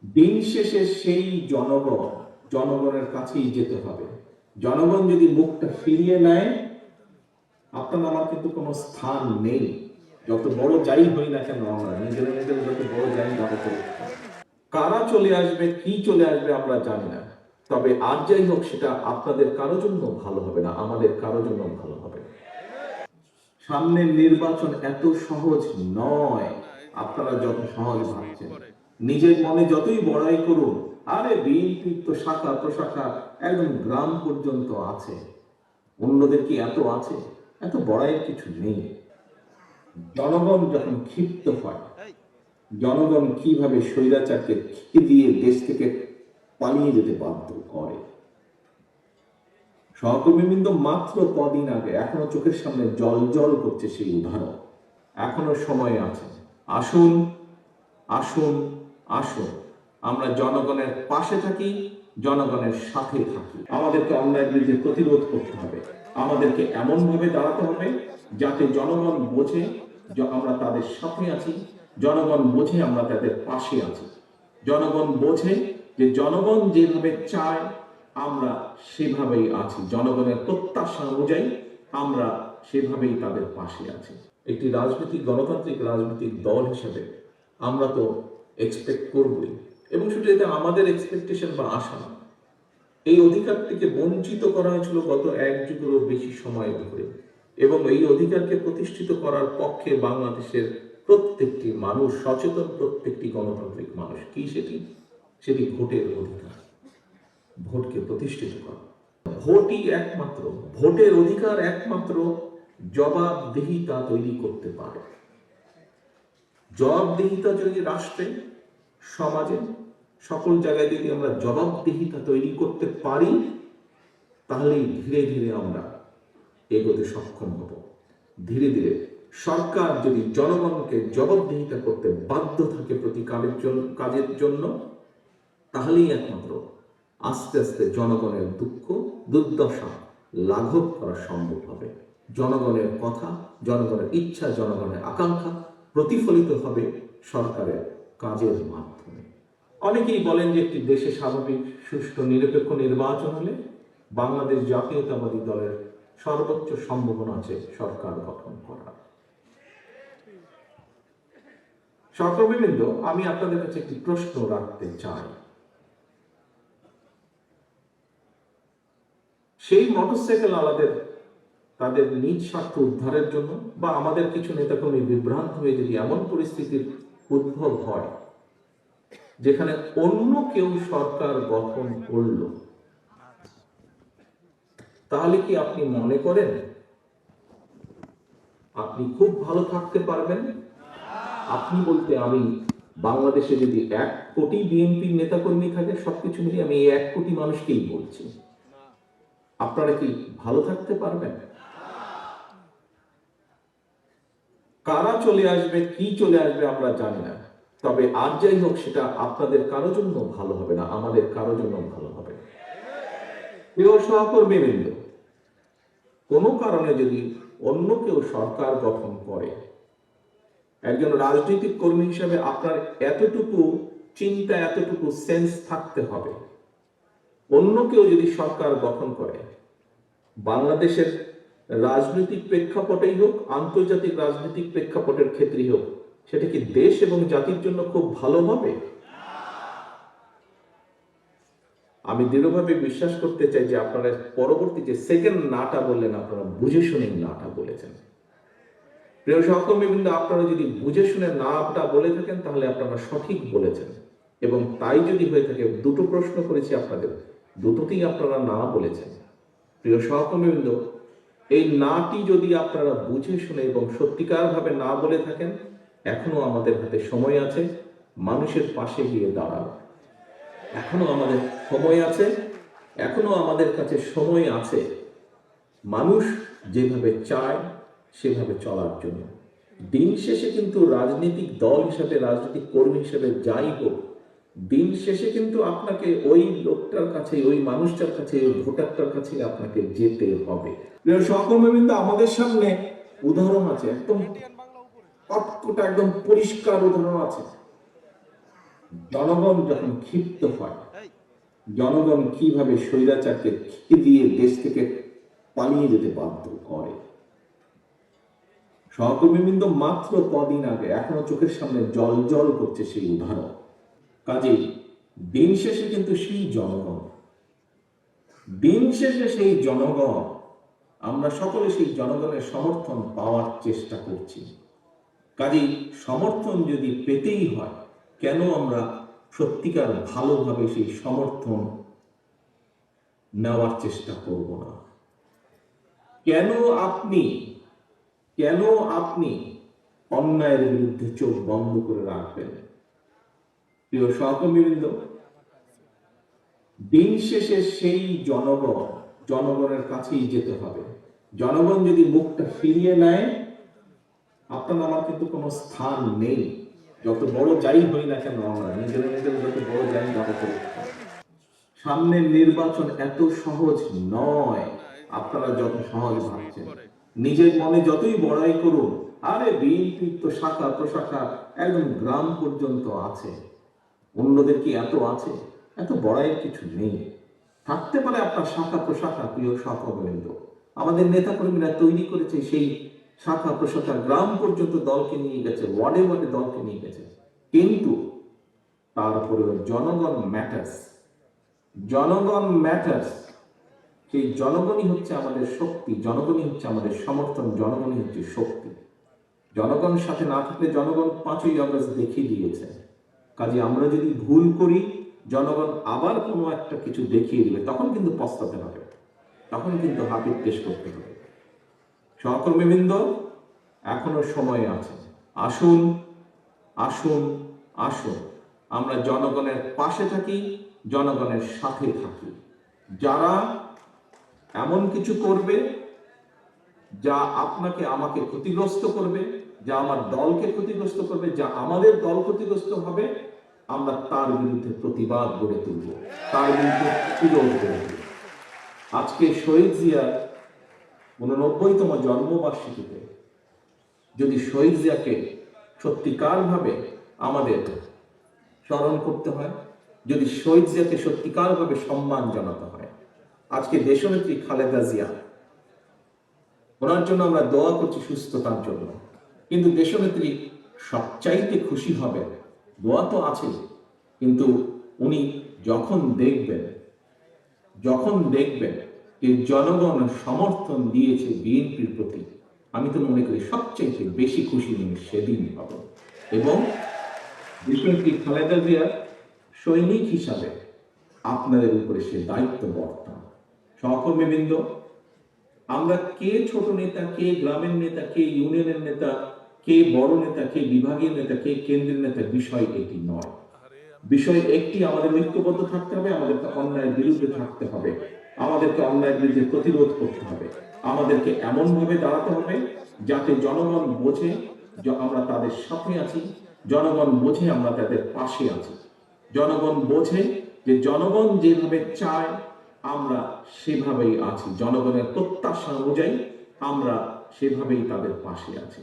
দিন শেষে সেই জনগণের কাছেই যেতে হবে। জনগণ যদি মুখটা ফিরিয়ে নেয়, আপনার আমার কিন্তু কোনো স্থান নেই। যত বড় যাই হই না কেন, আমরা নিজেরা যত বড় যাই না কেন, কারা চলে আসবে, কি চলে আসবে আমরা জানি না। তবে আজ যাই হোক, সেটা আপনাদের কারো জন্য ভালো হবে না, আমাদের কারো জন্য ভালো হবে। সামনের নির্বাচন এত সহজ নয় আপনারা যত সহজ ভাবছেন। নিজের মনে যতই বড়াই করুন, আরে বিএনপির তো শাখা প্রশাখা একদম গ্রাম পর্যন্ত আছে, অন্যদের কি এত আছে? এত বড়াইয়ের কিছু নেই। জনগণ যখন ক্ষিপ্ত হয়, জনগণ কিভাবে স্বৈরাচারকে খেয়ে দিয়ে দেশ থেকে পালিয়ে যেতে বাধ্য করে। সহকর্মীবৃন্দ, মাত্র কদিন আগে, এখনো চোখের সামনে জল জল করছে সেই উদাহরণ। এখনো সময় আছে। আসুন আসুন আসুন, আমরা জনগণের পাশে থাকি, জনগণের সাথে থাকি। আমাদেরকে অন্যায়ের বিরুদ্ধে প্রতিরোধ করতে হবে। আমাদেরকে এমন ভাবে দাঁড়াতে হবে যাতে জনগণ বোঝে যে আমরা তাদের সাথে আছি, জনগণ বোঝে আমরা তাদের পাশে আছি, জনগণ বোঝে যে জনগণ যেভাবে চায় আমরা সেভাবেই আছি, জনগণের প্রত্যাশা অনুযায়ী আমরা সেভাবেই তাদের পাশে আছি। একটি রাজনৈতিক গণতান্ত্রিক রাজনৈতিক দল হিসেবে আমরা তো এক্সপেক্ট করবই, এবং শুধু এটা আমাদের এক্সপেকটেশন বা আশা না। এই অধিকারটিকে বঞ্চিত করা হয়েছিল গত এক যুগেরও বেশি সময় ধরে, এবং এই অধিকারকে প্রতিষ্ঠিত করার পক্ষে বাংলাদেশের প্রত্যেকটি মানুষ সচেতন, প্রত্যেকটি গণতান্ত্রিক মানুষ। কি সেটি? সেটি ভোটের অধিকার, ভোটকে প্রতিষ্ঠিত করা। ভোটই একমাত্র, ভোটের অধিকার একমাত্র জবাবদিহিতা তৈরি করতে পারে। জবাবদিহিতা যদি রাষ্ট্রে, সমাজে, সকল জায়গায় যদি আমরা জবাবদিহিতা তৈরি করতে পারি, তাহলেই ধীরে ধীরে আমরা এগোতে সক্ষম হব। ধীরে ধীরে সরকার যদি জনগণকে জবাবদিহিতা করতে বাধ্য থাকে প্রতি কাজের জন্য, তাহলেই একমাত্র আস্তে আস্তে জনগণের দুঃখ দুর্দশা লাঘব করা সম্ভব হবে। জনগণের কথা, জনগণের ইচ্ছা, জনগণের আকাঙ্ক্ষা প্রতিফলিত হবে সরকারের কাজের মাধ্যমে। অনেকেই বলেন যে একটি দেশে স্বাভাবিক সুষ্ঠু নিরপেক্ষ নির্বাচন হলে বাংলাদেশ জাতীয়তাবাদী দলের সর্বোচ্চ সম্ভাবনা আছে সরকার গঠন করার। সহকর্মীবৃন্দ, আমি আপনাদের কাছে একটি প্রশ্ন রাখতে চাই। সেই মোটরসাইকেল আলাদের তাদের নিজ স্বার্থ উদ্ধারের জন্য, বা আমাদের কিছু নেতাকর্মী বিভ্রান্ত হয়ে যদি এমন পরিস্থিতির উদ্ভব হয় যেখানে অন্য কেউ সরকার গঠন করল, তাহলে কি আপনি মনে করেন আপনি খুব ভালো থাকতে পারবেন? আপনি বলতে আমি বাংলাদেশে যদি 1 কোটি বিএনপির নেতাকর্মী থাকে, সবকিছু মিলিয়ে আমি 1 কোটি মানুষকেই বলছি, আপনারা কি ভালো থাকতে পারবেন? কারা চলে আসবে, কি চলে আসবে আমরা জানি না। তবে আজ যাই হোক, সেটা আপনাদের কারো জন্য ভালো হবে না, আমাদের কারো জন্য ভালো হবে। প্রিয় সহকর্মীবৃন্দ, কোনো কারণে যদি অন্য কেউ সরকার গঠন করে, একজন রাজনৈতিক কর্মী হিসেবে আপনার এতটুকু চিন্তা, এতটুকু সেন্স থাকতে হবে, অন্য কেউ যদি সরকার গঠন করে, বাংলাদেশের রাজনৈতিক প্রেক্ষাপটেই হোক, আন্তর্জাতিক রাজনৈতিক প্রেক্ষাপটের ক্ষেত্রেই হোক, সেটা কি দেশ এবং জাতির জন্য খুব ভালো হবে? আমি দৃঢ়ভাবে বিশ্বাস করতে চাই যে আপনারা পরবর্তী যে সেকেন্ড নাটা বললেন, আপনারা বুঝে শুনে নাটা বলেছেন। প্রিয় সহকর্মীবৃন্দ, আপনারা যদি বুঝে শুনে নাটা বলে থাকেন, তাহলে আপনারা সঠিক বলেছেন, এবং তাই যদি হয়ে থাকে, দুটো প্রশ্ন করেছি আপনাদের, দুটোতেই আপনারা না বলেছেন। প্রিয় সহকর্মীবৃন্দ, এই নাটি যদি আপনারা বুঝে শুনে এবং সত্যিকার ভাবে না বলে থাকেন, এখনো আমাদের হাতে সময় আছে মানুষের পাশে গিয়ে দাঁড়ানো। এখনো আমাদের সময় আছে, এখনো আমাদের কাছে সময় আছে মানুষ যেভাবে চায় সেভাবে চলার জন্য। দিন শেষে কিন্তু রাজনৈতিক দল হিসেবে, রাজনৈতিক কর্মী হিসেবে যাই হোক, দিন শেষে কিন্তু আপনাকে ওই লোকটার কাছে, ওই মানুষটার কাছে, ওই ভোটারটার কাছে আপনাকে যেতে হবে। প্রিয় সহকর্মীবৃন্দ, আমাদের সামনে উদাহরণ আছে, একদম কটকটা, একদম পরিষ্কার উদাহরণ আছে। জনগণ যখন ক্ষিপ্ত হয়, জনগণ কিভাবে স্বৈরাচারকে খেদিয়ে দেশ থেকে পালিয়ে যেতে বাধ্য করে। সহকর্মীবৃন্দ, মাত্র কদিন আগে এখনো চোখের সামনে জল জল করছে সেই উদাহরণ। কাজেই দিন শেষে কিন্তু সেই জনগণ, দিন শেষে সেই জনগণ, আমরা সকলে সেই জনগণের সমর্থন পাওয়ার চেষ্টা করছি। কাজেই সমর্থন যদি পেতেই হয়, কেন আমরা সত্যিকার ভালোভাবে সেই সমর্থন নেওয়ার চেষ্টা করব না? কেন আপনি অন্যায়ের বিরুদ্ধে চোখ বন্ধ করে রাখবেন? প্রিয় সহকর্মীবৃন্দ, দিন শেষে সেই জনগণের কাছেই যেতে হবে। জনগণ যদি মুখটা ফিরিয়ে নেয়, আপনার আমার কিন্তু কোনো স্থান নেই। যত বড় যাই হই না কেন, আমরা নিজেরা যত বড় যাই না কেন, সামনের নির্বাচন এত সহজ নয় আপনারা যত সহজ ভাবছেন। নিজের মনে যতই বড়াই করুন, আরে বিএনপির তো শাখা প্রশাখা একদম গ্রাম পর্যন্ত আছে, অন্যদের কি এত আছে? এত বড়াইয়ের কিছু নেই। থাকতে পারে আপনার শাখা প্রশাখা, প্রিয় সহকর্মীবৃন্দ, আমাদের নেতা কর্মীরা তৈরি করেছে সেই শাখা প্রশাখা, গ্রাম পর্যন্ত দলকে নিয়ে গেছে, ওয়ার্ডে ওয়ার্ডে দলকে নিয়ে গেছে। কিন্তু তারপরেও জনগণ ম্যাটার্স, জনগণ ম্যাটার্স। সেই জনগণই হচ্ছে আমাদের শক্তি, জনগণই হচ্ছে আমাদের সমর্থন, জনগণই হচ্ছে শক্তি। জনগণের সাথে না থাকলে জনগণ 5ই আগস্ট দেখিয়ে দিয়েছে। কাজে আমরা যদি ভুল করি, জনগণ আবার কোনো একটা কিছু দেখিয়ে দিবে, তখন কিন্তু পস্তাতে হবে, তখন কিন্তু হাতের পেশ করতে হবে। সহকর্মীবৃন্দ, এখনো সময় আছে। আসুন আসুন আসুন, আমরা জনগণের পাশে থাকি, জনগণের সাথে থাকি। যারা এমন কিছু করবে যা আপনাকে আমাকে ক্ষতিগ্রস্ত করবে, যা আমার দলকে ক্ষতিগ্রস্ত করবে, যা আমাদের দল ক্ষতিগ্রস্ত হবে, আমরা তার বিরুদ্ধে প্রতিবাদ গড়ে তুলব, তার বিরুদ্ধে প্রতিরোধ গড়ে তুলব। আজকে শহীদ জিয়ার 89তম জন্মবার্ষিকীতে যদি শহীদ জিয়াকে সত্যিকার ভাবে আমাদের স্মরণ করতে হয়, যদি শহীদ জিয়াকে সত্যিকার ভাবে সম্মান জানাতে হয়, আজকে দেশনেত্রী খালেদা জিয়া, ওনার জন্য আমরা দোয়া করছি সুস্থতার জন্য, কিন্তু দেশনেত্রী সবচাইতে খুশি হবে, দোয়া তো আছে, কিন্তু উনি যখন দেখবেন যে জনগণ সমর্থন দিয়েছে বিএনপির প্রতি, আমি তো মনে করি সবচাইতে বেশি খুশি উনি সেদিন হবে। এবং দেশনেত্রী খালেদা জিয়ার সৈনিক হিসাবে আপনাদের উপরে সে দায়িত্ব বর্তান। সহকর্মীবৃন্দ, আমরা কে ছোট নেতা, কে গ্রামের নেতা, কে ইউনিয়নের নেতা, কে বড় নেতা, কে বিভাগীয় নেতা, কে কেন্দ্রের নেতা, বিষয় এটি নয়। বিষয় একটি, আমাদের ঐক্যবদ্ধ থাকতে হবে, আমাদেরকে অন্যায়ের বিরুদ্ধে থাকতে হবে, আমাদেরকে অন্যায়ের বিরুদ্ধে প্রতিরোধ করতে হবে, আমাদেরকে এমন ভাবে দাঁড়াতে হবে যাতে জনগণ বোঝে যে আমরা তাদের সাথে আছি, জনগণ বোঝে আমরা তাদের পাশে আছি, জনগণ বোঝে যে জনগণ যেভাবে চায় আমরা সেভাবেই আছি, জনগণের প্রত্যাশা অনুযায়ী আমরা সেভাবেই তাদের পাশে আছি।